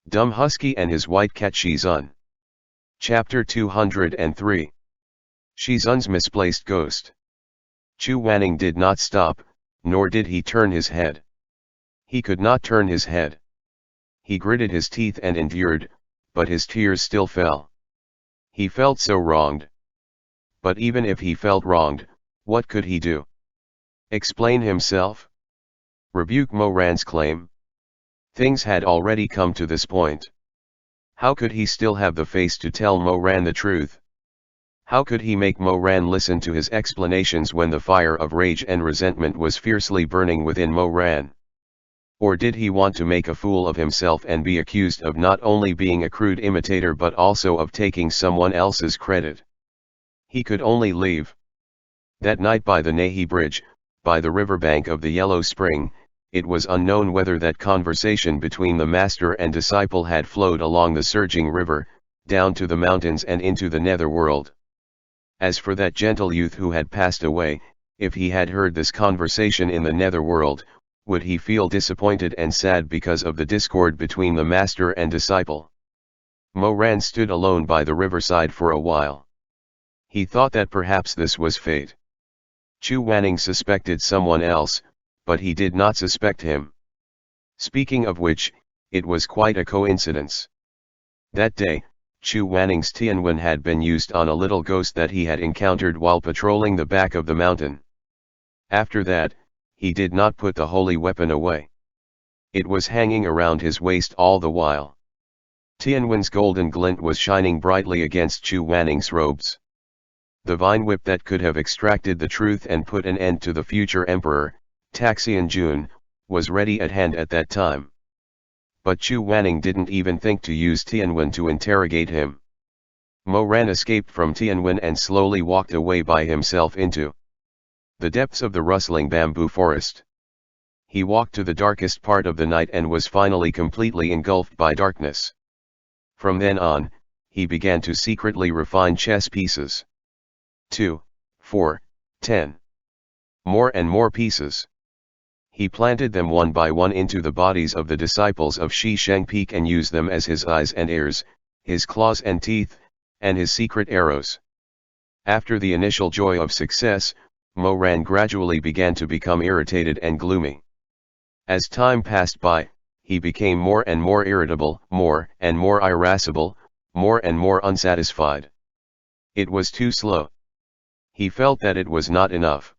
Dumb Husky and his white cat Shizun. Chapter 203. Shizun's misplaced ghost. Chu Wanning did not stop, nor did he turn his head. He could not turn his head. He gritted his teeth and endured, but his tears still fell. He felt so wronged. But even if he felt wronged, what could he do? Explain himself? Rebuke Moran's claim? Things had already come to this point. How could he still have the face to tell Moran the truth? How could he make Moran listen to his explanations when the fire of rage and resentment was fiercely burning within Moran? Or did he want to make a fool of himself and be accused of not only being a crude imitator but also of taking someone else's credit? He could only leave. That night by the Nahi Bridge, by the riverbank of the Yellow Spring, it was unknown whether that conversation between the master and disciple had flowed along the surging river, down to the mountains and into the netherworld. As for that gentle youth who had passed away, if he had heard this conversation in the netherworld, would he feel disappointed and sad because of the discord between the master and disciple? Moran stood alone by the riverside for a while. He thought that perhaps this was fate. Chu Wanning suspected someone else, but he did not suspect him. Speaking of which, it was quite a coincidence. That day, Chu Wanning's Tianwen had been used on a little ghost that he had encountered while patrolling the back of the mountain. After that, he did not put the holy weapon away. It was hanging around his waist all the while. Tianwen's golden glint was shining brightly against Chu Wanning's robes. The vine whip that could have extracted the truth and put an end to the future emperor, Taxian Jun, was ready at hand at that time. But Chu Wanning didn't even think to use Tianwen to interrogate him. Moran escaped from Tianwen and slowly walked away by himself into the depths of the rustling bamboo forest. He walked to the darkest part of the night and was finally completely engulfed by darkness. From then on, he began to secretly refine chess pieces. 2, 4, 10. More and more pieces. He planted them one by one into the bodies of the disciples of Shi Shangpeak and used them as his eyes and ears, his claws and teeth, and his secret arrows. After the initial joy of success, Moran gradually began to become irritated and gloomy. As time passed by, he became more and more irritable, more and more irascible, more and more unsatisfied. It was too slow. He felt that it was not enough.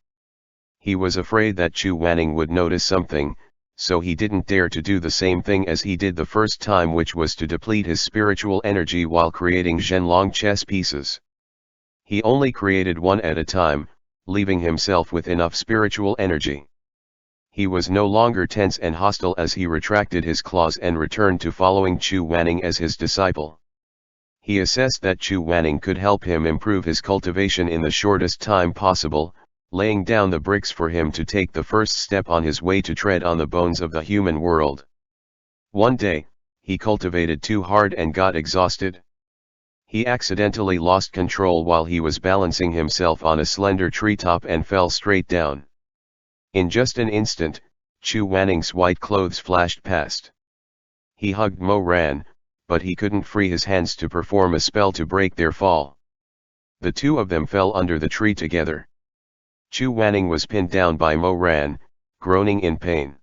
He was afraid that Chu Wanning would notice something, so he didn't dare to do the same thing as he did the first time, which was to deplete his spiritual energy while creating Zhenlong chess pieces. He only created one at a time, leaving himself with enough spiritual energy. He was no longer tense and hostile as he retracted his claws and returned to following Chu Wanning as his disciple. He assessed that Chu Wanning could help him improve his cultivation in the shortest time possible, laying down the bricks for him to take the first step on his way to tread on the bones of the human world. One day, he cultivated too hard and got exhausted. He accidentally lost control while he was balancing himself on a slender treetop and fell straight down. In just an instant, Chu Wanning's white clothes flashed past. He hugged Moran, but he couldn't free his hands to perform a spell to break their fall. The two of them fell under the tree together. Chu Wanning was pinned down by Moran, groaning in pain.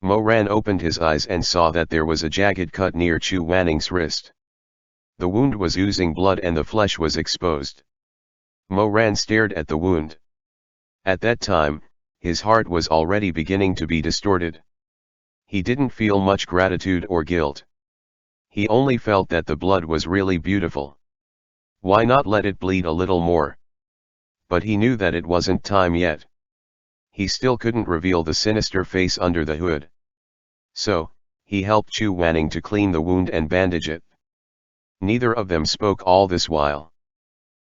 Moran opened his eyes and saw that there was a jagged cut near Chu Wanning's wrist. The wound was oozing blood and the flesh was exposed. Moran stared at the wound. At that time, his heart was already beginning to be distorted. He didn't feel much gratitude or guilt. He only felt that the blood was really beautiful. Why not let it bleed a little more? But he knew that it wasn't time yet. He still couldn't reveal the sinister face under the hood. So, he helped Chu Wanning to clean the wound and bandage it. Neither of them spoke all this while.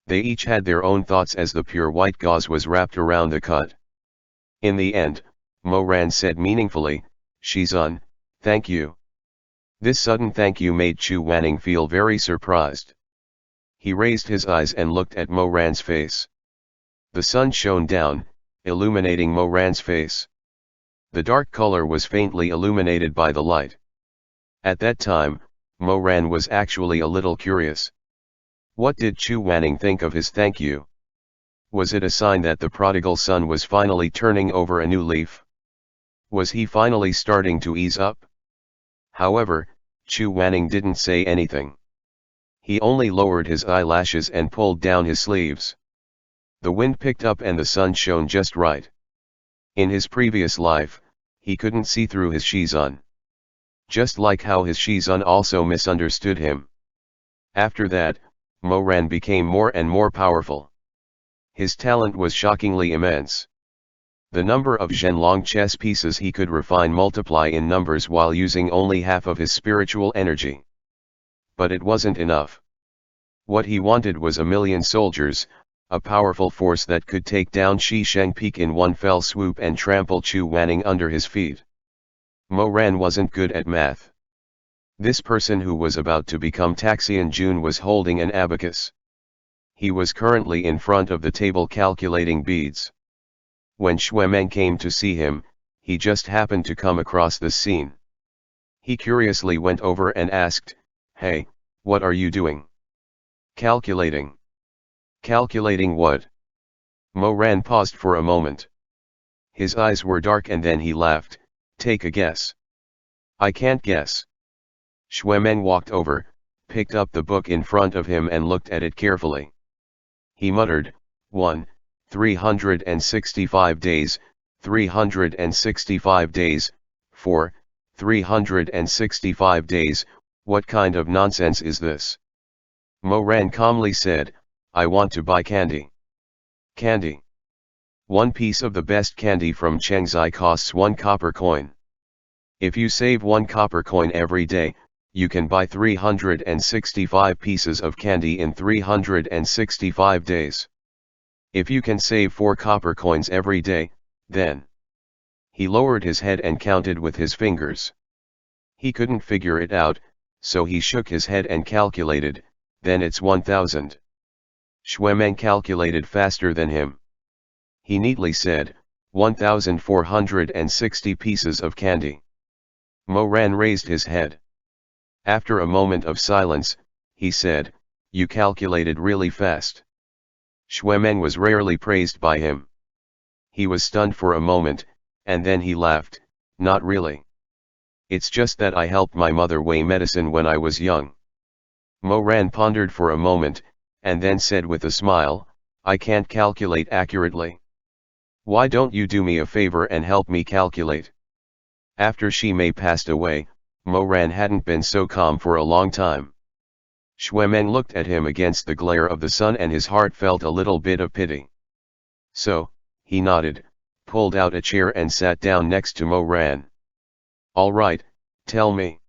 They each had their own thoughts as the pure white gauze was wrapped around the cut. In the end, Moran said meaningfully, "Shizun, thank you." This sudden thank you made Chu Wanning feel very surprised. He raised his eyes and looked at Moran's face. The sun shone down, illuminating Moran's face. The dark color was faintly illuminated by the light. At that time, Mo Ran was actually a little curious. What did Chu Wanning think of his thank you? Was it a sign that the prodigal son was finally turning over a new leaf? Was he finally starting to ease up? However, Chu Wanning didn't say anything. He only lowered his eyelashes and pulled down his sleeves. The wind picked up and the sun shone just right. In his previous life, he couldn't see through his Shizun. Just like how his Shizun also misunderstood him. After that, Mo Ran became more and more powerful. His talent was shockingly immense. The number of Zhenlong chess pieces he could refine multiply in numbers while using only half of his spiritual energy. But it wasn't enough. What he wanted was 1,000,000 soldiers, a powerful force that could take down Shi Sheng Peak in one fell swoop and trample Chu Wanning under his feet. Mo Ran wasn't good at math. This person who was about to become Taxian Jun was holding an abacus. He was currently in front of the table calculating beads. When Xuemeng came to see him, he just happened to come across this scene. He curiously went over and asked, "Hey, what are you doing?" "Calculating." "Calculating what?" Mo Ran paused for a moment. His eyes were dark and then he laughed, "Take a guess." "I can't guess." Xuemeng walked over, picked up the book in front of him and looked at it carefully. He muttered, 1, 365 days, 365 days, 4, 365 days, what kind of nonsense is this? Mo Ran calmly said, "I want to buy candy." "Candy?" "One piece of the best candy from Chengzai costs 1 copper coin. If you save 1 copper coin every day, you can buy 365 pieces of candy in 365 days. If you can save 4 copper coins every day, then..." He lowered his head and counted with his fingers. He couldn't figure it out, so he shook his head and calculated, "Then it's 1,000. Xuemeng calculated faster than him. He neatly said, 1,460 pieces of candy. Mo Ran raised his head. After a moment of silence, he said, "You calculated really fast." Xuemeng was rarely praised by him. He was stunned for a moment, and then he laughed, "Not really. It's just that I helped my mother weigh medicine when I was young." Mo Ran pondered for a moment, and then said with a smile, "I can't calculate accurately. Why don't you do me a favor and help me calculate?" After Shi Mei passed away, Mo Ran hadn't been so calm for a long time. Xuemeng looked at him against the glare of the sun and his heart felt a little bit of pity. So, he nodded, pulled out a chair and sat down next to Mo Ran. "All right, tell me."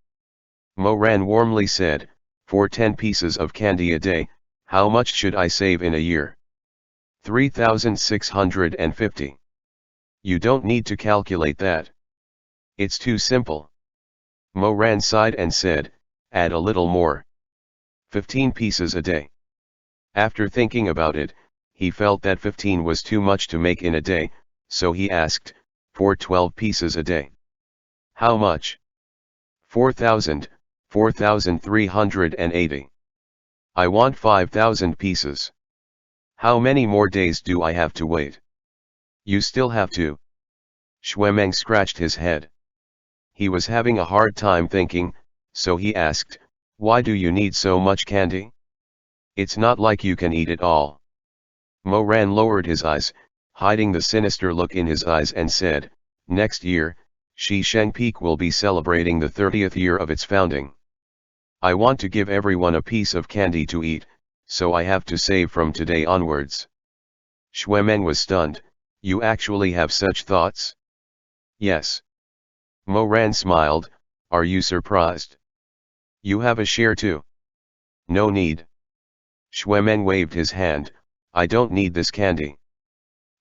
Mo Ran warmly said, "For 10 pieces of candy a day, how much should I save in a year?" 3,650. "You don't need to calculate that. It's too simple." Mo Ran sighed and said, "Add a little more. 15 pieces a day." After thinking about it, he felt that 15 was too much to make in a day, so he asked, "For 12 pieces a day. How much?" 4,000, 4,380. "I want 5,000 pieces. How many more days do I have to wait?" "You still have to." Xuemeng scratched his head. He was having a hard time thinking, so he asked, "Why do you need so much candy? It's not like you can eat it all." Mo Ran lowered his eyes, hiding the sinister look in his eyes and said, "Next year, Shi Sheng Peak will be celebrating the 30th year of its founding. I want to give everyone a piece of candy to eat, so I have to save from today onwards." Xuemeng was stunned. "You actually have such thoughts?" "Yes." Mo Ran smiled, "Are you surprised? You have a share too." "No need." Xuemeng waved his hand, "I don't need this candy."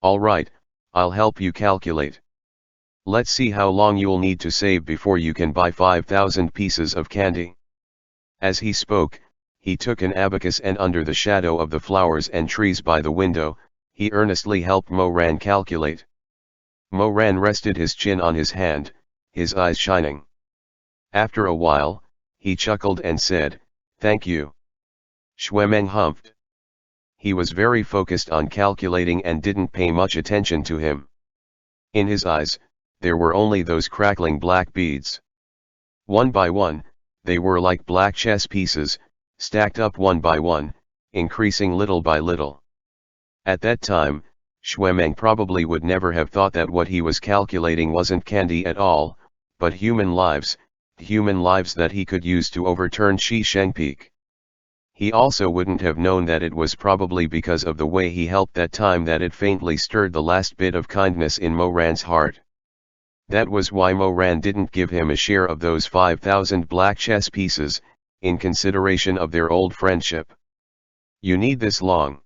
"All right, I'll help you calculate. Let's see how long you'll need to save before you can buy 5,000 pieces of candy." As he spoke, he took an abacus and under the shadow of the flowers and trees by the window, he earnestly helped Mo Ran calculate. Mo Ran rested his chin on his hand, his eyes shining. After a while, He chuckled and said, "Thank you." Xuemeng humphed. He was very focused on calculating and didn't pay much attention to him. In his eyes, there were only those crackling black beads. One by one, they were like black chess pieces, stacked up one by one, increasing little by little. At that time, Xuemeng probably would never have thought that what he was calculating wasn't candy at all, but human lives that he could use to overturn Shi Shengpeak. He also wouldn't have known that it was probably because of the way he helped that time that it faintly stirred the last bit of kindness in Mo Ran's heart. That was why Mo Ran didn't give him a share of those 5,000 black chess pieces, in consideration of their old friendship. "You need this long?"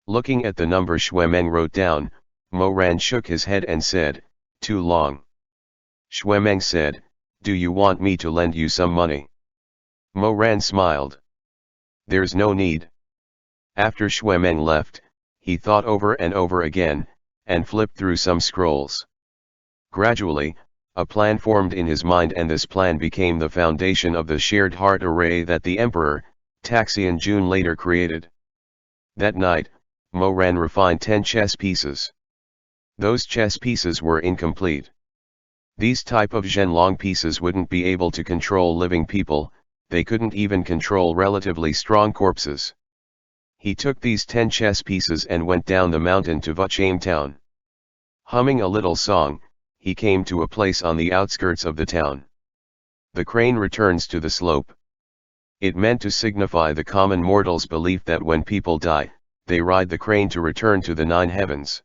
Looking at the number Xuemeng wrote down, Mo Ran shook his head and said, "Too long." Xuemeng said, "Do you want me to lend you some money?" Mo Ran smiled. "There's no need." After Xuemeng left, he thought over and over again, and flipped through some scrolls. Gradually, a plan formed in his mind, and this plan became the foundation of the shared heart array that the Emperor, Taxian Jun, later created. That night, Mo Ran refined 10 chess pieces. Those chess pieces were incomplete. These type of Zhenlong pieces wouldn't be able to control living people, they couldn't even control relatively strong corpses. He took these 10 chess pieces and went down the mountain to Vuchame town. Humming a little song, he came to a place on the outskirts of the town. The crane returns to the slope. It meant to signify the common mortal's belief that when people die, they ride the crane to return to the 9 heavens.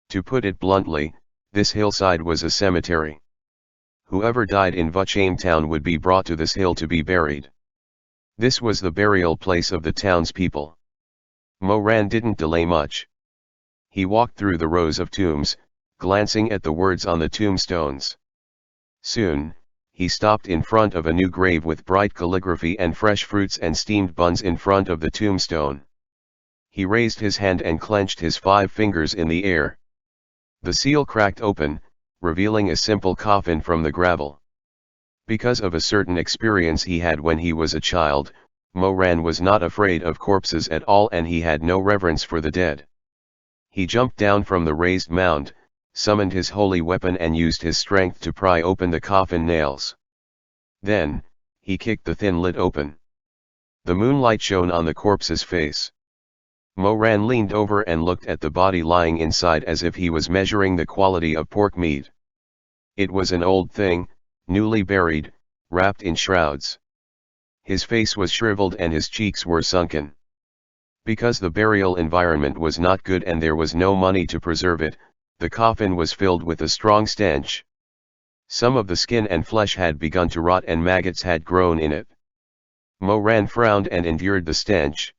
To put it bluntly, this hillside was a cemetery. Whoever died in Vuchame town would be brought to this hill to be buried. This was the burial place of the townspeople. Mo Ran didn't delay much. He walked through the rows of tombs, glancing at the words on the tombstones. Soon, he stopped in front of a new grave with bright calligraphy and fresh fruits and steamed buns in front of the tombstone. He raised his hand and clenched his 5 fingers in the air. The seal cracked open, revealing a simple coffin from the gravel. Because of a certain experience he had when he was a child, Mo Ran was not afraid of corpses at all, and he had no reverence for the dead. He jumped down from the raised mound, summoned his holy weapon and used his strength to pry open the coffin nails. Then, he kicked the thin lid open. The moonlight shone on the corpse's face. Mo Ran leaned over and looked at the body lying inside as if he was measuring the quality of pork meat. It was an old thing, newly buried, wrapped in shrouds. His face was shriveled and his cheeks were sunken. Because the burial environment was not good and there was no money to preserve it, the coffin was filled with a strong stench. Some of the skin and flesh had begun to rot and maggots had grown in it. Mo Ran frowned and endured the stench.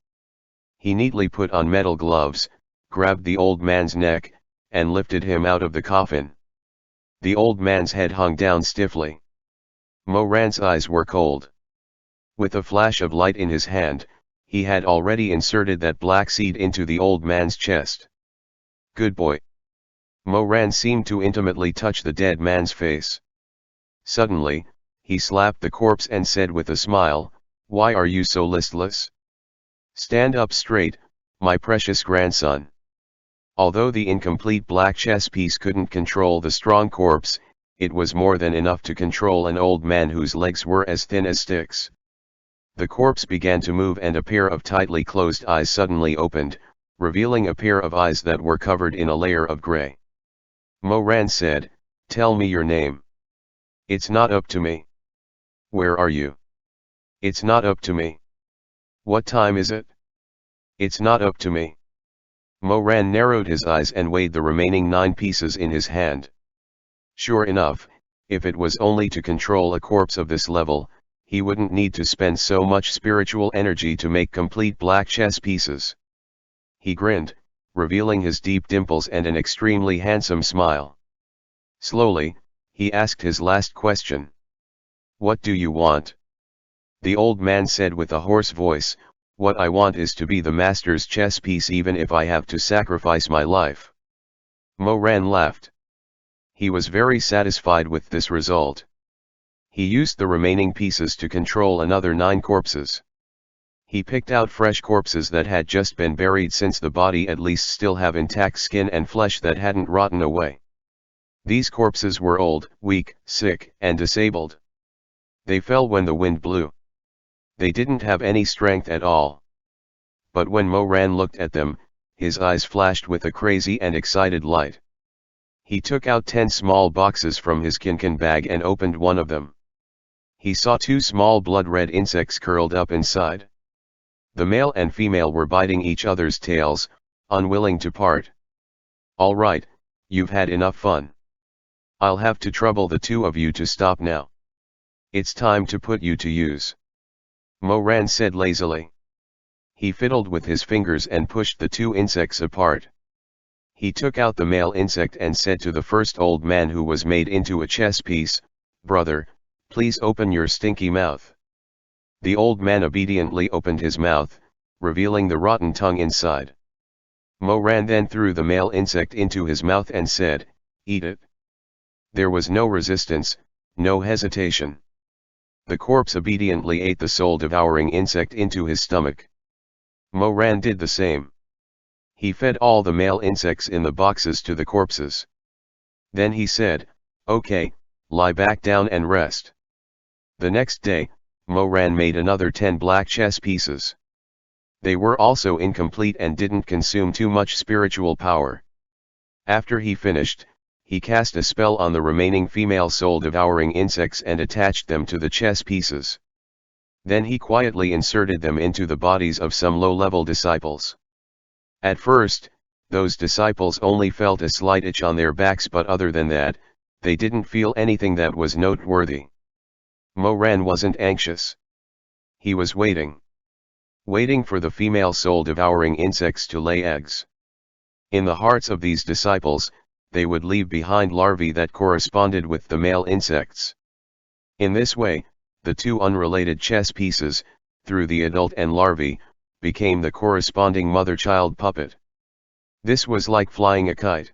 He neatly put on metal gloves, grabbed the old man's neck, and lifted him out of the coffin. The old man's head hung down stiffly. Mo Ran's eyes were cold. With a flash of light in his hand, he had already inserted that black seed into the old man's chest. "Good boy." Mo Ran seemed to intimately touch the dead man's face. Suddenly, he slapped the corpse and said with a smile, "Why are you so listless? Stand up straight, my precious grandson." Although the incomplete black chess piece couldn't control the strong corpse, it was more than enough to control an old man whose legs were as thin as sticks. The corpse began to move and a pair of tightly closed eyes suddenly opened, revealing a pair of eyes that were covered in a layer of gray. Mo Ran said, "Tell me your name." "It's not up to me." "Where are you?" "It's not up to me." "What time is it?" "It's not up to me." Mo Ran narrowed his eyes and weighed the remaining 9 pieces in his hand. Sure enough, if it was only to control a corpse of this level, he wouldn't need to spend so much spiritual energy to make complete black chess pieces. He grinned, revealing his deep dimples and an extremely handsome smile. Slowly, he asked his last question. "What do you want?" The old man said with a hoarse voice, "What I want is to be the master's chess piece even if I have to sacrifice my life." Mo Ran laughed. He was very satisfied with this result. He used the remaining pieces to control another 9 corpses. He picked out fresh corpses that had just been buried, since the body at least still have intact skin and flesh that hadn't rotten away. These corpses were old, weak, sick, and disabled. They fell when the wind blew. They didn't have any strength at all. But when Moran looked at them, his eyes flashed with a crazy and excited light. He took out 10 small boxes from his kinkin bag and opened one of them. He saw 2 small blood-red insects curled up inside. The male and female were biting each other's tails, unwilling to part. "All right, you've had enough fun. I'll have to trouble the 2 of you to stop now. It's time to put you to use," Moran said lazily. He fiddled with his fingers and pushed the 2 insects apart. He took out the male insect and said to the first old man, who was made into a chess piece, "Brother, please open your stinky mouth." The old man obediently opened his mouth, revealing the rotten tongue inside. Moran then threw the male insect into his mouth and said, "Eat it." There was no resistance, no hesitation. The corpse obediently ate the soul-devouring insect into his stomach. Moran did the same. He fed all the male insects in the boxes to the corpses. Then he said, "Okay, lie back down and rest." The next day, Moran made another 10 black chess pieces. They were also incomplete and didn't consume too much spiritual power. After he finished, he cast a spell on the remaining female soul-devouring insects and attached them to the chess pieces. Then he quietly inserted them into the bodies of some low-level disciples. At first, those disciples only felt a slight itch on their backs, but other than that, they didn't feel anything that was noteworthy. Moran wasn't anxious. He was waiting. Waiting for the female soul-devouring insects to lay eggs. In the hearts of these disciples, they would leave behind larvae that corresponded with the male insects. In this way, the 2 unrelated chess pieces, through the adult and larvae, became the corresponding mother-child puppet. This was like flying a kite.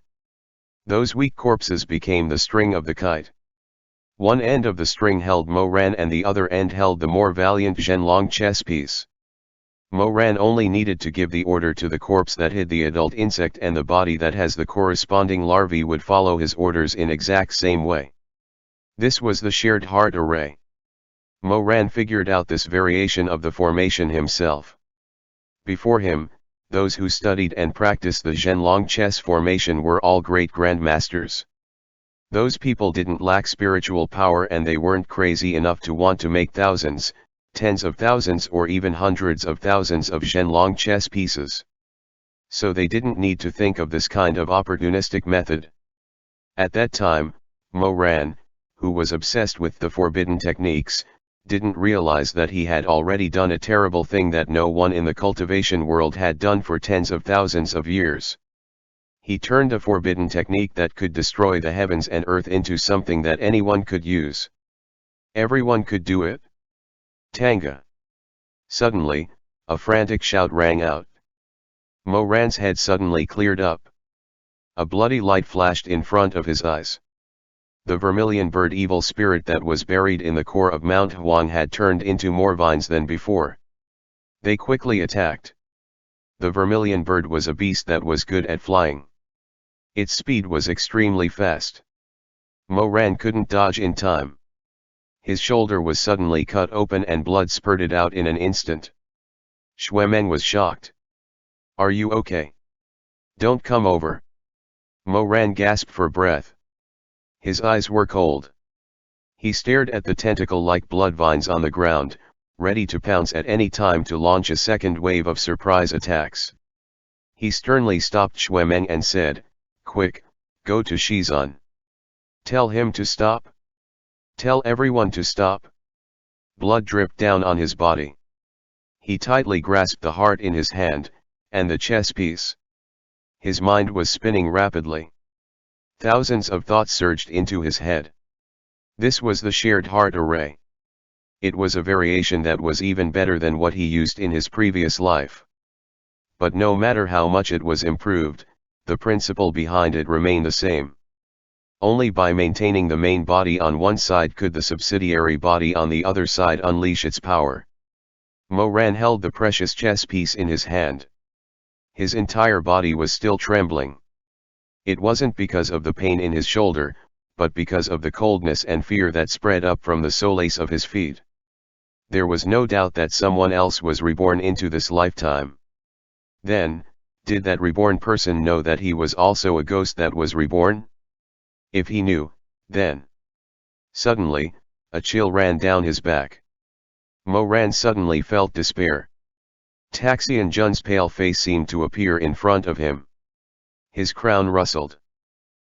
Those weak corpses became the string of the kite. One end of the string held Moran and the other end held the more valiant Zhenlong chess piece. Moran only needed to give the order to the corpse that hid the adult insect, and the body that has the corresponding larvae would follow his orders in exact same way. This was the shared heart array. Moran figured out this variation of the formation himself. Before him, those who studied and practiced the Zhenlong chess formation were all great grandmasters. Those people didn't lack spiritual power, and they weren't crazy enough to want to make thousands, tens of thousands, or even hundreds of thousands of Zhenlong chess pieces. So they didn't need to think of this kind of opportunistic method. At that time, Moran, who was obsessed with the forbidden techniques, didn't realize that he had already done a terrible thing that no one in the cultivation world had done for tens of thousands of years. He turned a forbidden technique that could destroy the heavens and earth into something that anyone could use. Everyone could do it. Tanga. Suddenly, a frantic shout rang out. Moran's head suddenly cleared up. A bloody light flashed in front of his eyes. The vermilion bird evil spirit that was buried in the core of Mount Huang had turned into more vines than before. They quickly attacked. The vermilion bird was a beast that was good at flying. Its speed was extremely fast. Moran couldn't dodge in time. His shoulder was suddenly cut open and blood spurted out in an instant. Xuemeng was shocked. "Are you okay? Don't come over." Moran gasped for breath. His eyes were cold. He stared at the tentacle-like blood vines on the ground, ready to pounce at any time to launch a second wave of surprise attacks. He sternly stopped Xuemeng and said, "Quick, go to Shizun. Tell him to stop. Tell everyone to stop." Blood dripped down on his body. He tightly grasped the heart in his hand, and the chess piece. His mind was spinning rapidly. Thousands of thoughts surged into his head. This was the shared heart array. It was a variation that was even better than what he used in his previous life. But no matter how much it was improved, the principle behind it remained the same. Only by maintaining the main body on one side could the subsidiary body on the other side unleash its power. Mo Ran held the precious chess piece in his hand. His entire body was still trembling. It wasn't because of the pain in his shoulder, but because of the coldness and fear that spread up from the soles of his feet. There was no doubt that someone else was reborn into this lifetime. Then, did that reborn person know that he was also a ghost that was reborn? If he knew, then... Suddenly, a chill ran down his back. Mo Ran suddenly felt despair. Taxian Jun's pale face seemed to appear in front of him. His crown rustled.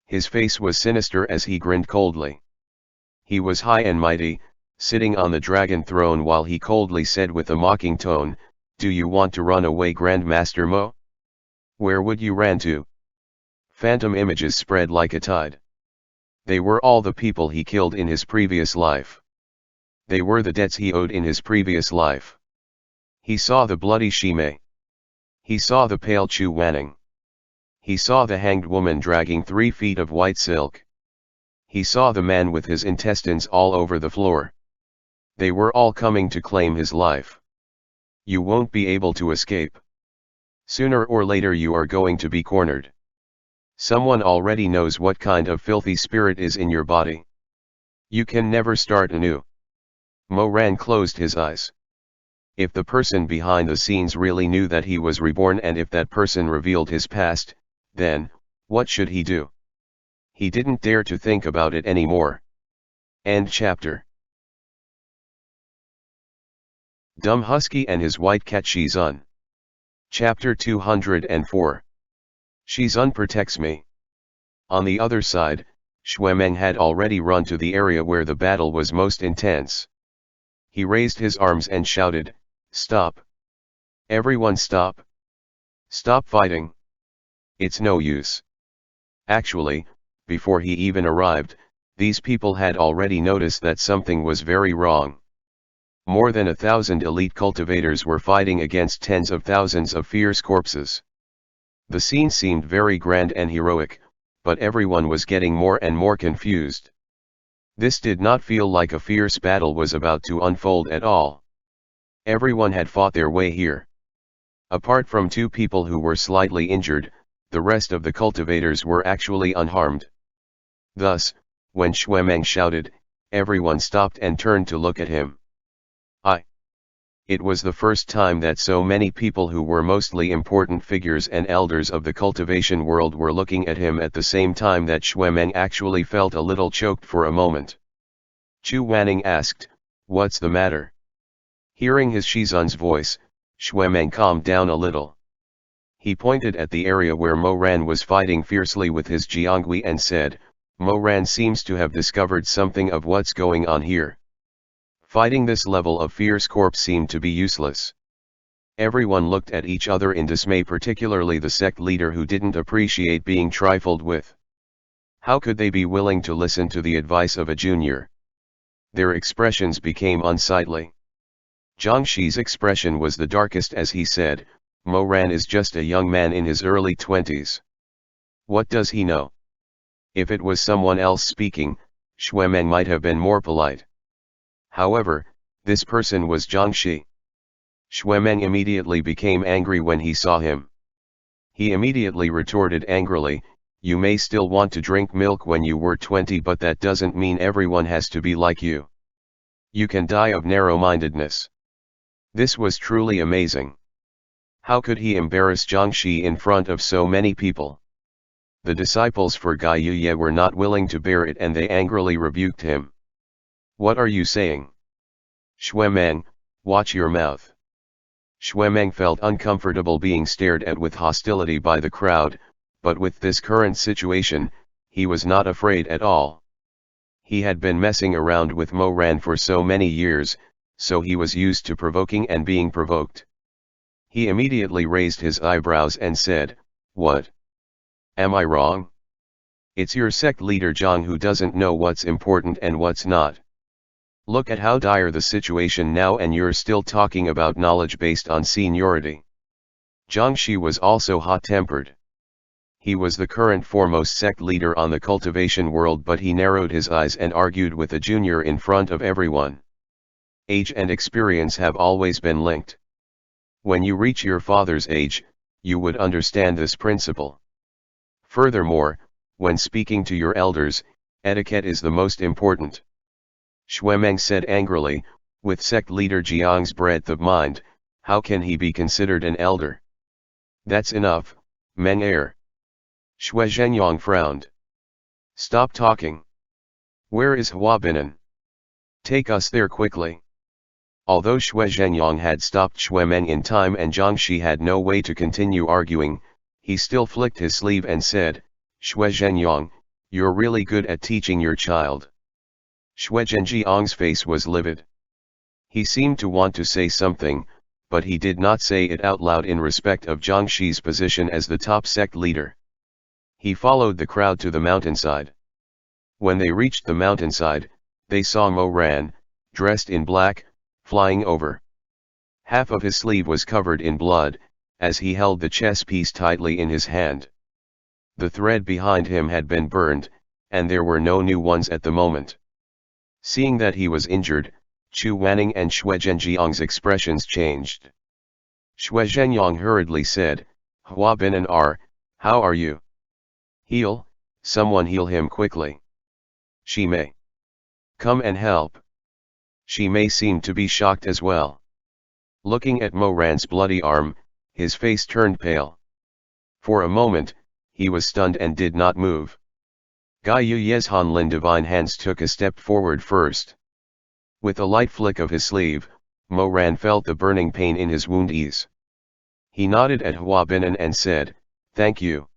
His face was sinister as he grinned coldly. He was high and mighty, sitting on the dragon throne while he coldly said with a mocking tone, "Do you want to run away, Grandmaster Mo? Where would you ran to?" Phantom images spread like a tide. They were all the people he killed in his previous life. They were the debts he owed in his previous life. He saw the bloody Shimei. He saw the pale Chu Wanning. He saw the hanged woman dragging 3 feet of white silk. He saw the man with his intestines all over the floor. They were all coming to claim his life. You won't be able to escape. Sooner or later you are going to be cornered. Someone already knows what kind of filthy spirit is in your body. You can never start anew. Mo Ran closed his eyes. If the person behind the scenes really knew that he was reborn and if that person revealed his past, then, what should he do? He didn't dare to think about it anymore. End chapter. Dumb Husky and his white cat Shizun. Chapter 204. Shizun protects me. On the other side, Xuemeng had already run to the area where the battle was most intense. He raised his arms and shouted, "Stop! Everyone stop! Stop fighting! It's no use." Actually, before he even arrived, these people had already noticed that something was very wrong. More than 1,000 elite cultivators were fighting against tens of thousands of fierce corpses. The scene seemed very grand and heroic, but everyone was getting more and more confused. This did not feel like a fierce battle was about to unfold at all. Everyone had fought their way here. Apart from 2 people who were slightly injured, the rest of the cultivators were actually unharmed. Thus, when Xuemeng shouted, everyone stopped and turned to look at him. It was the first time that so many people who were mostly important figures and elders of the cultivation world were looking at him at the same time that Xuemeng actually felt a little choked for a moment. Chu Wanning asked, "What's the matter?" Hearing his Shizun's voice, Xuemeng calmed down a little. He pointed at the area where Mo Ran was fighting fiercely with his Jiangui and said, "Mo Ran seems to have discovered something of what's going on here. Fighting this level of fierce corpse seemed to be useless." Everyone looked at each other in dismay, particularly the sect leader who didn't appreciate being trifled with. How could they be willing to listen to the advice of a junior? Their expressions became unsightly. Zhang Shi's expression was the darkest as he said, "Mo Ran is just a young man in his early 20s. What does he know?" If it was someone else speaking, Xuemeng might have been more polite. However, this person was Zhang Shi. Xuemeng immediately became angry when he saw him. He immediately retorted angrily, "You may still want to drink milk when you were 20, but that doesn't mean everyone has to be like you. You can die of narrow-mindedness." This was truly amazing. How could he embarrass Zhang Shi in front of so many people? The disciples for Gai Yuye were not willing to bear it and they angrily rebuked him. "What are you saying? Xuemeng, watch your mouth." Xuemeng felt uncomfortable being stared at with hostility by the crowd, but with this current situation, he was not afraid at all. He had been messing around with Mo Ran for so many years, so he was used to provoking and being provoked. He immediately raised his eyebrows and said, "What? Am I wrong? It's your sect leader Zhang who doesn't know what's important and what's not. Look at how dire the situation now and you're still talking about knowledge based on seniority." Zhang Shi was also hot-tempered. He was the current foremost sect leader on the cultivation world, but he narrowed his eyes and argued with a junior in front of everyone. Age and experience have always been linked. When you reach your father's age, you would understand this principle. Furthermore, when speaking to your elders, etiquette is the most important. Xuemeng said angrily, with sect leader Jiang's breadth of mind, how can he be considered an elder? That's enough, Meng Er. Xue Zhenyang frowned. Stop talking. Where is Hua Binan? Take us there quickly. Although Xue Zhenyang had stopped Xuemeng in time and Zhang Shi had no way to continue arguing, he still flicked his sleeve and said, Xue Zhenyang, you're really good at teaching your child. Xue Zhenjiang's face was livid. He seemed to want to say something, but he did not say it out loud in respect of Zhang Shi's position as the top sect leader. He followed the crowd to the mountainside. When they reached the mountainside, they saw Mo Ran, dressed in black, flying over. Half of his sleeve was covered in blood, as he held the chess piece tightly in his hand. The thread behind him had been burned, and there were no new ones at the moment. Seeing that he was injured, Chu Wanning and Xue Zhenjiang's expressions changed. Xue Zhenyang hurriedly said, Hua Binan R, how are you? Heal, someone heal him quickly. Shi Mei. Come and help. Shi Mei seemed to be shocked as well. Looking at Mo Ran's bloody arm, his face turned pale. For a moment, he was stunned and did not move. Gai Yu Yezhan Lin Divine Hands took a step forward first. With a light flick of his sleeve, Mo Ran felt the burning pain in his wound ease. He nodded at Hua Binan and said, Thank you.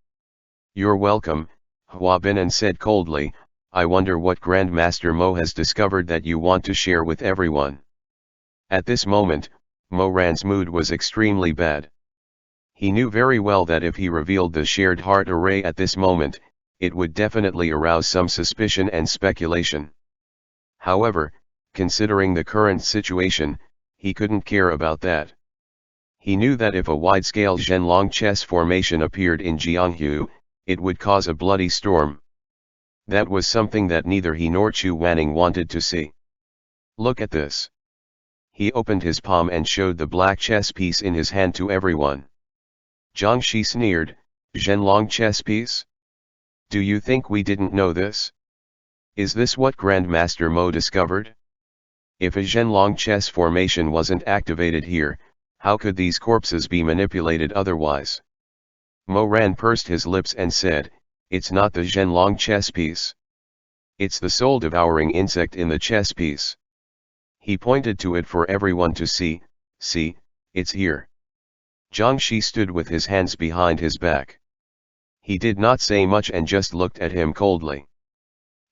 You're welcome, Hua Binan said coldly. I wonder what Grandmaster Mo has discovered that you want to share with everyone. At this moment, Mo Ran's mood was extremely bad. He knew very well that if he revealed the shared heart array at this moment, it would definitely arouse some suspicion and speculation. However, considering the current situation, he couldn't care about that. He knew that if a wide-scale Zhenlong chess formation appeared in Jianghu, it would cause a bloody storm. That was something that neither he nor Chu Wanning wanted to see. Look at this. He opened his palm and showed the black chess piece in his hand to everyone. Zhang Shi sneered, Zhenlong chess piece? Do you think we didn't know this? Is this what Grandmaster Mo discovered? If a Zhenlong chess formation wasn't activated here, how could these corpses be manipulated otherwise? Mo Ran pursed his lips and said, It's not the Zhenlong chess piece. It's the soul-devouring insect in the chess piece. He pointed to it for everyone to see, it's here. Zhang Shi stood with his hands behind his back. He did not say much and just looked at him coldly.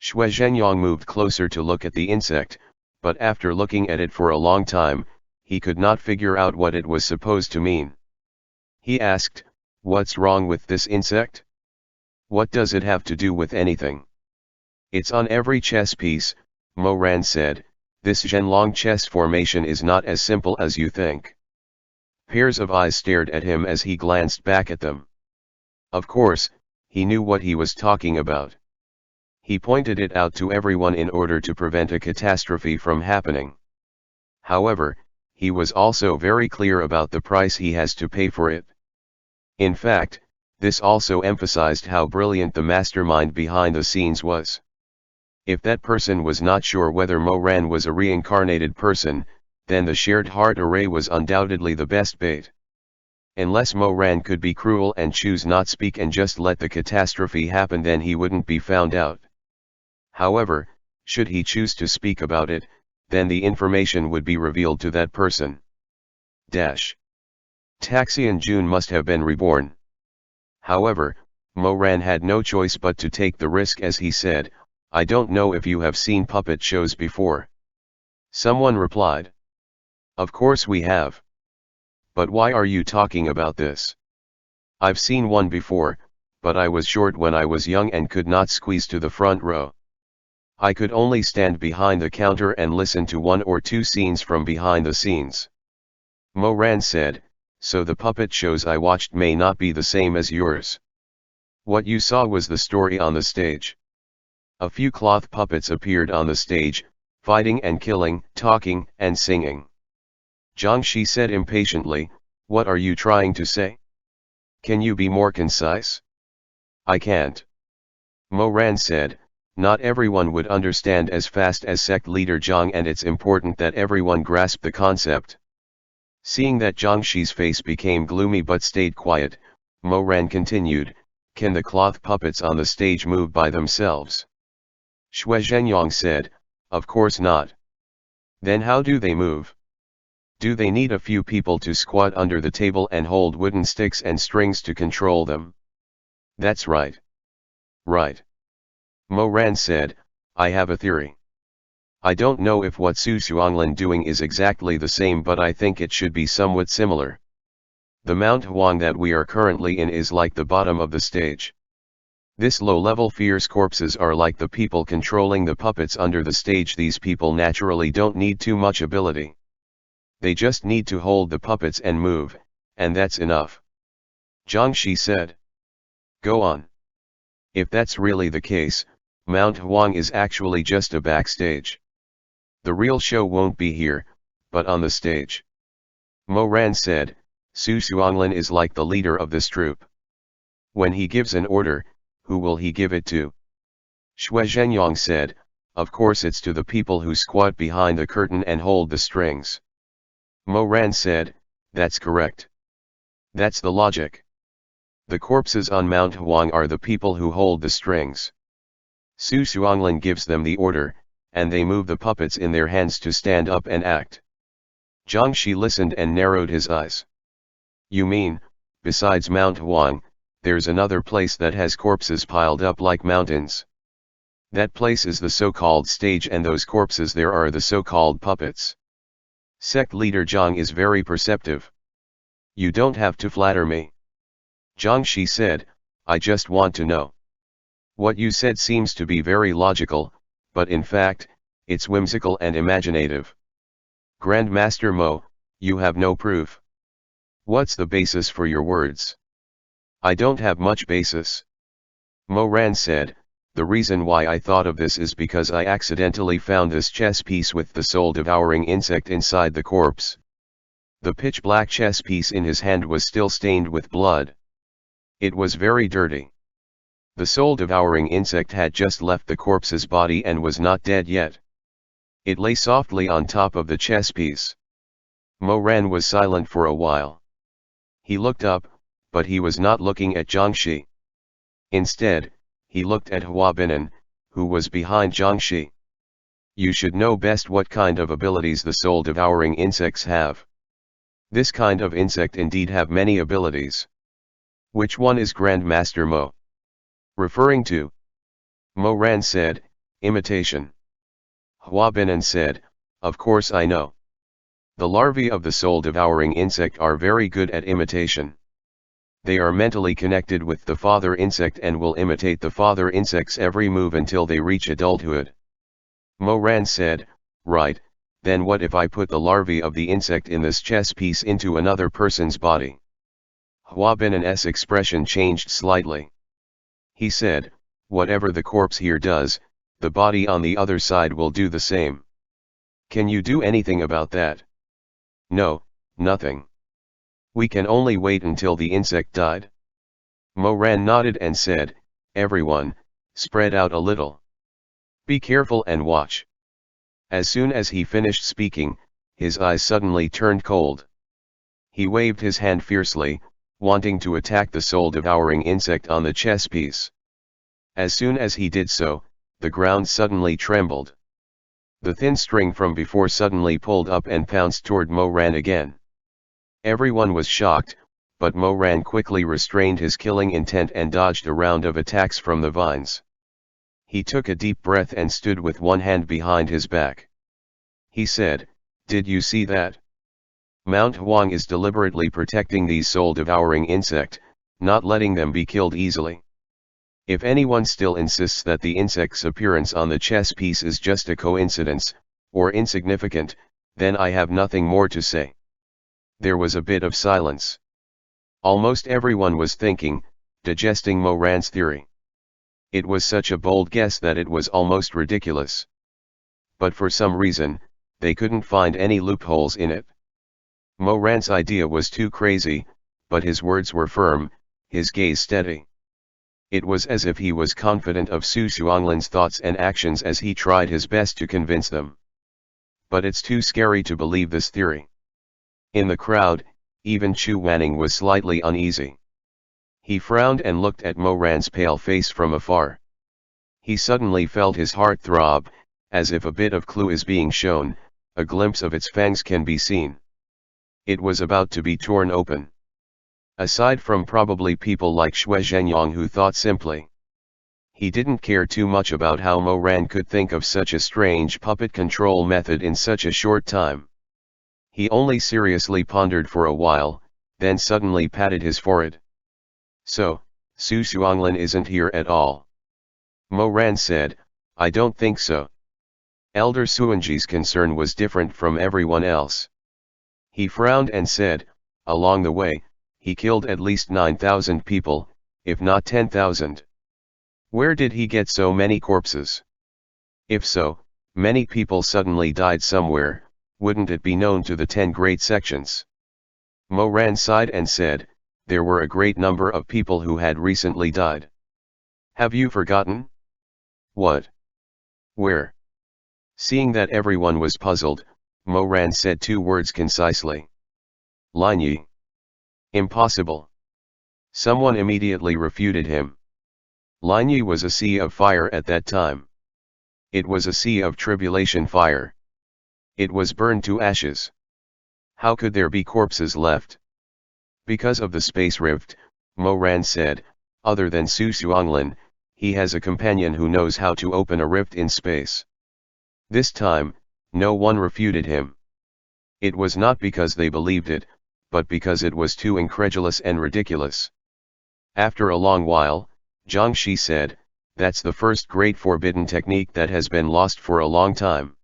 Xue Zhenyang moved closer to look at the insect, but after looking at it for a long time, he could not figure out what it was supposed to mean. He asked, What's wrong with this insect? What does it have to do with anything? It's on every chess piece, Mo Ran said. This Zhenlong chess formation is not as simple as you think. Pairs of eyes stared at him as he glanced back at them. Of course, he knew what he was talking about. He pointed it out to everyone in order to prevent a catastrophe from happening. However, he was also very clear about the price he has to pay for it. In fact, this also emphasized how brilliant the mastermind behind the scenes was. If that person was not sure whether Mo Ran was a reincarnated person, then the shared heart array was undoubtedly the best bait. Unless Mo Ran could be cruel and choose not speak and just let the catastrophe happen, then he wouldn't be found out. However, should he choose to speak about it, then the information would be revealed to that person. Taxian Jun must have been reborn. However, Mo Ran had no choice but to take the risk as he said, I don't know if you have seen puppet shows before. Someone replied. Of course we have. But why are you talking about this? I've seen one before, but I was short when I was young and could not squeeze to the front row. I could only stand behind the counter and listen to one or two scenes from behind the scenes. Mo Ran said, so the puppet shows I watched may not be the same as yours. What you saw was the story on the stage. A few cloth puppets appeared on the stage, fighting and killing, talking and singing. Jiang Shi said impatiently, "What are you trying to say? Can you be more concise?" "I can't." Mo Ran said, "Not everyone would understand as fast as sect leader Jiang, and it's important that everyone grasp the concept." Seeing that Jiang Shi's face became gloomy but stayed quiet, Mo Ran continued, "Can the cloth puppets on the stage move by themselves?" Xue Zhenyang said, "Of course not." "Then how do they move? Do they need a few people to squat under the table and hold wooden sticks and strings to control them?" "That's right." "Right." Mo Ran said, "I have a theory. I don't know if what Su Xuanglin doing is exactly the same, but I think it should be somewhat similar. The Mount Huang that we are currently in is like the bottom of the stage. This low-level fierce corpses are like the people controlling the puppets under the stage. These people naturally don't need too much ability. They just need to hold the puppets and move, and that's enough." Jiang Shi said. "Go on. If that's really the case, Mount Huang is actually just a backstage. The real show won't be here, but on the stage." Mo Ran said, "Su Xuanglin is like the leader of this troupe. When he gives an order, who will he give it to?" Xue Zhenyang said, "Of course it's to the people who squat behind the curtain and hold the strings." Mo Ran said, "That's correct. That's the logic. The corpses on Mount Huang are the people who hold the strings. Su Xuanglin gives them the order, and they move the puppets in their hands to stand up and act." Jiang Shi listened and narrowed his eyes. "You mean, besides Mount Huang, there's another place that has corpses piled up like mountains? That place is the so-called stage, and those corpses there are the so-called puppets. Sect leader Jiang is very perceptive. You don't have to flatter me." Jiang Shi said, "I just want to know. What you said seems to be very logical, but in fact, it's whimsical and imaginative. Grand Master Mo, you have no proof. What's the basis for your words?" "I don't have much basis." Mo Ran said, "The reason why I thought of this is because I accidentally found this chess piece with the soul-devouring insect inside the corpse." The pitch-black chess piece in his hand was still stained with blood. It was very dirty. The soul-devouring insect had just left the corpse's body and was not dead yet. It lay softly on top of the chess piece. Mo Ran was silent for a while. He looked up, but he was not looking at Jiang Shi. Instead, he looked at Hua Binan, who was behind Jiang Shi. "You should know best what kind of abilities the soul-devouring insects have. This kind of insect indeed have many abilities. Which one is Grand Master Mo referring to?" Mo Ran said, "Imitation." Hua Binan said, "Of course I know. The larvae of the soul-devouring insect are very good at imitation. They are mentally connected with the father insect and will imitate the father insect's every move until they reach adulthood." Mo Ran said, "Right, then what if I put the larvae of the insect in this chess piece into another person's body?" Hua Binan's expression changed slightly. He said, "Whatever the corpse here does, the body on the other side will do the same. Can you do anything about that?" "No, nothing. We can only wait until the insect died." Mo Ran nodded and said, "Everyone, spread out a little. Be careful and watch." As soon as he finished speaking, his eyes suddenly turned cold. He waved his hand fiercely, wanting to attack the soul-devouring insect on the chess piece. As soon as he did so, the ground suddenly trembled. The thin string from before suddenly pulled up and pounced toward Mo Ran again. Everyone was shocked, but Mo Ran quickly restrained his killing intent and dodged a round of attacks from the vines. He took a deep breath and stood with one hand behind his back. He said, "Did you see that? Mount Huang is deliberately protecting these soul-devouring insect, not letting them be killed easily. If anyone still insists that the insect's appearance on the chess piece is just a coincidence, or insignificant, then I have nothing more to say." There was a bit of silence. Almost everyone was thinking, digesting Moran's theory. It was such a bold guess that it was almost ridiculous. But for some reason, they couldn't find any loopholes in it. Moran's idea was too crazy, but his words were firm, his gaze steady. It was as if he was confident of Su Xuanglин's thoughts and actions as he tried his best to convince them. But it's too scary to believe this theory. In the crowd, even Chu Wanning was slightly uneasy. He frowned and looked at Moran's pale face from afar. He suddenly felt his heart throb, as if a bit of clue is being shown, a glimpse of its fangs can be seen. It was about to be torn open. Aside from probably people like Xue Zhenyang who thought simply. He didn't care too much about how Moran could think of such a strange puppet control method in such a short time. He only seriously pondered for a while, then suddenly patted his forehead. So, Su Xuanglin isn't here at all. Moran said, I don't think so. Elder Suanji's concern was different from everyone else. He frowned and said, along the way, he killed at least 9,000 people, if not 10,000. Where did he get so many corpses? If so, many people suddenly died somewhere, wouldn't it be known to the 10 great sections? Moran sighed and said, there were a great number of people who had recently died. Have you forgotten? What? Where? Seeing that everyone was puzzled, Moran said 2 words concisely. Linyi. Impossible. Someone immediately refuted him. Linyi was a sea of fire at that time. It was a sea of tribulation fire. It was burned to ashes. How could there be corpses left? Because of the space rift, Moran said, other than Su Xuanglin, he has a companion who knows how to open a rift in space. This time, no one refuted him. It was not because they believed it, but because it was too incredulous and ridiculous. After a long while, Zhang Shi said, that's the first great forbidden technique that has been lost for a long time.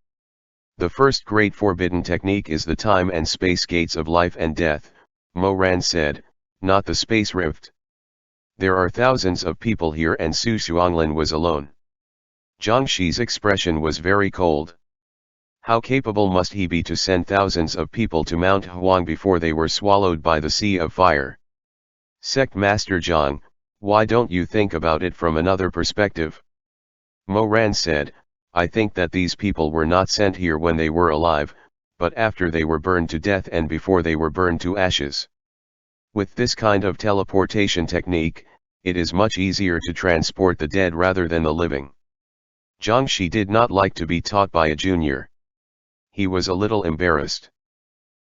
The first great forbidden technique is the time and space gates of life and death, Moran said, not the space rift. There are thousands of people here and Su Xuanglin was alone. Zhang Shi's expression was very cold. How capable must he be to send thousands of people to Mount Huang before they were swallowed by the sea of fire? Sect Master Zhang, why don't you think about it from another perspective? Moran said, I think that these people were not sent here when they were alive, but after they were burned to death and before they were burned to ashes. With this kind of teleportation technique, it is much easier to transport the dead rather than the living. Zhang Shi did not like to be taught by a junior. He was a little embarrassed.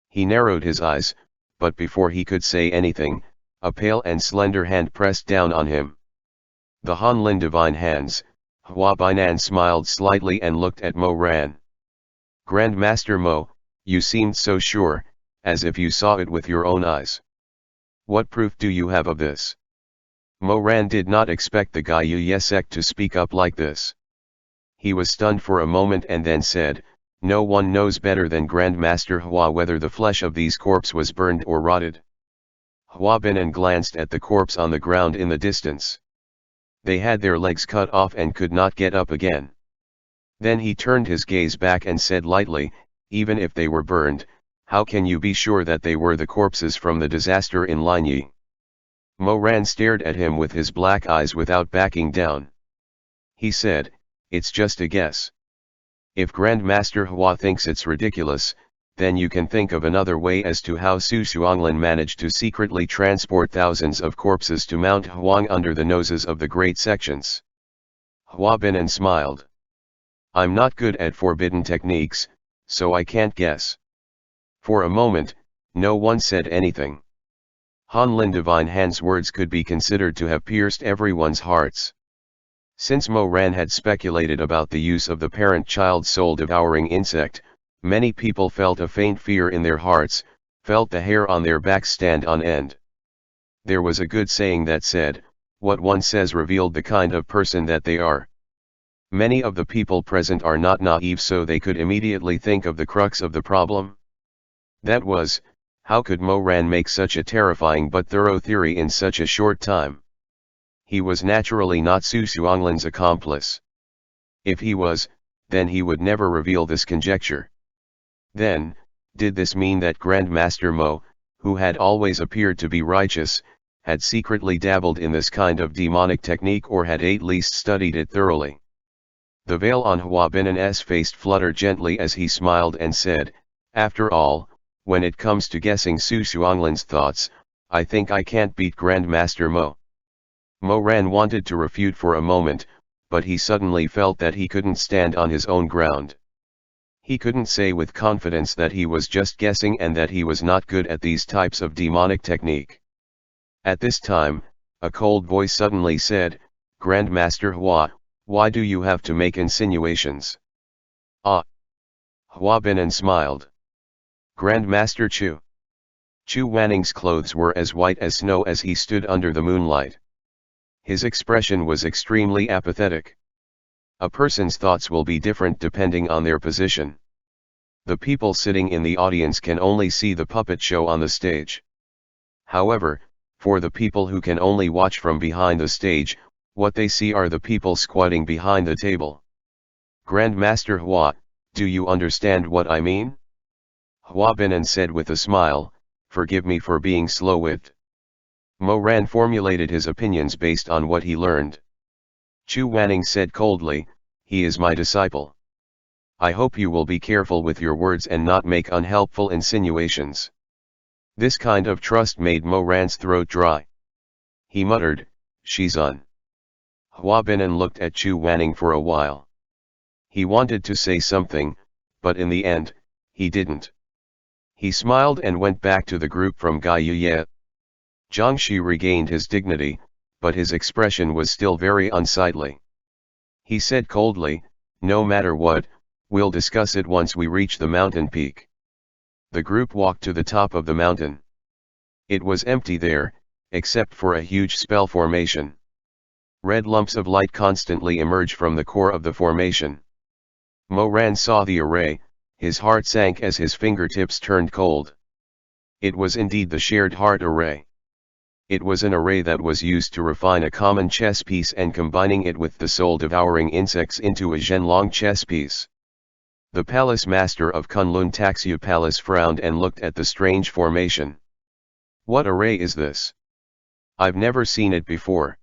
He narrowed his eyes, but before he could say anything, a pale and slender hand pressed down on him. The Hanlin divine hands. Hua Bainan smiled slightly and looked at Moran. Grandmaster Mo, you seemed so sure, as if you saw it with your own eyes. What proof do you have of this? Moran did not expect the Gaiyu Ye sect to speak up like this. He was stunned for a moment and then said, no one knows better than Grandmaster Hua whether the flesh of these corpses was burned or rotted. Hua Binan glanced at the corpse on the ground in the distance. They had their legs cut off and could not get up again. Then he turned his gaze back and said lightly, even if they were burned, how can you be sure that they were the corpses from the disaster in Linyi? Moran stared at him with his black eyes without backing down. He said, it's just a guess. If Grandmaster Hua thinks it's ridiculous, then you can think of another way as to how Su Xuanglin managed to secretly transport thousands of corpses to Mount Huang under the noses of the great sections. Hua Binan smiled. I'm not good at forbidden techniques, so I can't guess. For a moment, no one said anything. Hanlin Divine Hand's words could be considered to have pierced everyone's hearts. Since Moran had speculated about the use of the parent-child soul-devouring insect, many people felt a faint fear in their hearts, felt the hair on their backs stand on end. There was a good saying that said, what one says revealed the kind of person that they are. Many of the people present are not naive, so they could immediately think of the crux of the problem. That was, how could Moran make such a terrifying but thorough theory in such a short time? He was naturally not Su Xuanglин's accomplice. If he was, then he would never reveal this conjecture. Then, did this mean that Grandmaster Mo, who had always appeared to be righteous, had secretly dabbled in this kind of demonic technique, or had at least studied it thoroughly? The veil on Hua Binan's face fluttered gently as he smiled and said, "After all, when it comes to guessing Su Xuanglин's thoughts, I think I can't beat Grandmaster Mo." Mo Ran wanted to refute for a moment, but he suddenly felt that he couldn't stand on his own ground. He couldn't say with confidence that he was just guessing and that he was not good at these types of demonic technique. At this time, a cold voice suddenly said, "Grandmaster Hua, why do you have to make insinuations?" "Ah." Hua Binan smiled. "Grandmaster Chu." Chu Wanning's clothes were as white as snow as he stood under the moonlight. His expression was extremely apathetic. A person's thoughts will be different depending on their position. The people sitting in the audience can only see the puppet show on the stage. However, for the people who can only watch from behind the stage, what they see are the people squatting behind the table. "Grandmaster Hua, do you understand what I mean?" Hua Binan said with a smile, "Forgive me for being slow-witted." Mo Ran formulated his opinions based on what he learned. Chu Wanning said coldly, "He is my disciple. I hope you will be careful with your words and not make unhelpful insinuations." This kind of trust made Mo Ran's throat dry. He muttered, "Shizun." Hua Binan looked at Chu Wanning for a while. He wanted to say something, but in the end, he didn't. He smiled and went back to the group from Gai Yuye. Zhang Shi regained his dignity, but his expression was still very unsightly. He said coldly, "No matter what, we'll discuss it once we reach the mountain peak." The group walked to the top of the mountain. It was empty there, except for a huge spell formation. Red lumps of light constantly emerged from the core of the formation. Mo Ran saw the array, his heart sank as his fingertips turned cold. It was indeed the shared heart array. It was an array that was used to refine a common chess piece and combining it with the soul-devouring insects into a zhenlong chess piece. The palace master of Kunlun Taxia Palace frowned and looked at the strange formation. "What array is this? I've never seen it before."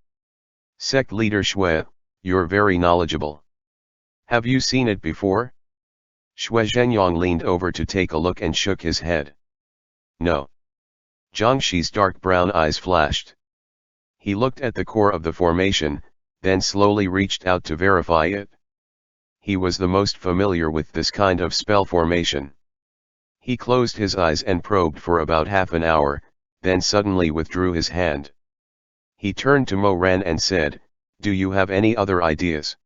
"Sect leader Shui, you're very knowledgeable. Have you seen it before?" Shui Zhenyang leaned over to take a look and shook his head. "No." Zhang Shi's dark brown eyes flashed. He looked at the core of the formation, then slowly reached out to verify it. He was the most familiar with this kind of spell formation. He closed his eyes and probed for about half an hour, then suddenly withdrew his hand. He turned to Mo Ran and said, "Do you have any other ideas?"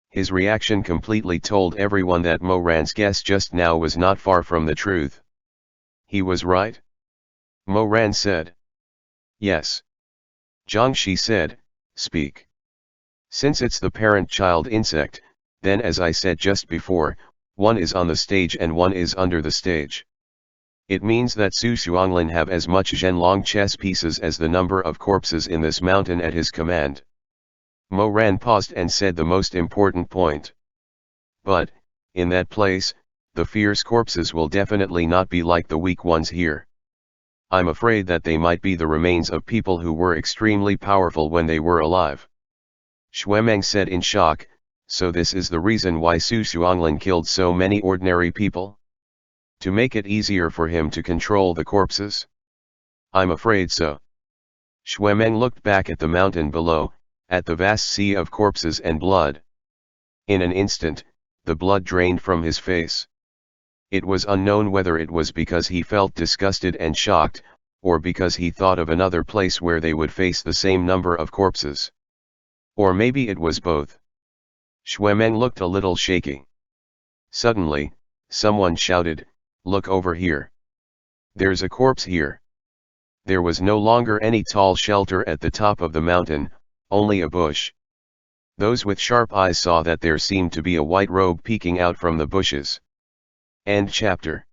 His reaction completely told everyone that Mo Ran's guess just now was not far from the truth. He was right? Mo Ran said. "Yes." Zhang Shi said, "Speak." "Since it's the parent-child insect, then as I said just before, one is on the stage and one is under the stage. It means that Su Xuanglin have as much zhenlong chess pieces as the number of corpses in this mountain at his command." Mo Ran paused and said the most important point. "But, in that place, the fierce corpses will definitely not be like the weak ones here. I'm afraid that they might be the remains of people who were extremely powerful when they were alive." Shuemeng said in shock, "So this is the reason why Su Xuanglin killed so many ordinary people? To make it easier for him to control the corpses?" "I'm afraid so." Shuemeng looked back at the mountain below, at the vast sea of corpses and blood. In an instant, the blood drained from his face. It was unknown whether it was because he felt disgusted and shocked, or because he thought of another place where they would face the same number of corpses. Or maybe it was both. Shuemeng looked a little shaky. Suddenly, someone shouted, "Look over here. There's a corpse here." There was no longer any tall shelter at the top of the mountain, only a bush. Those with sharp eyes saw that there seemed to be a white robe peeking out from the bushes. End chapter.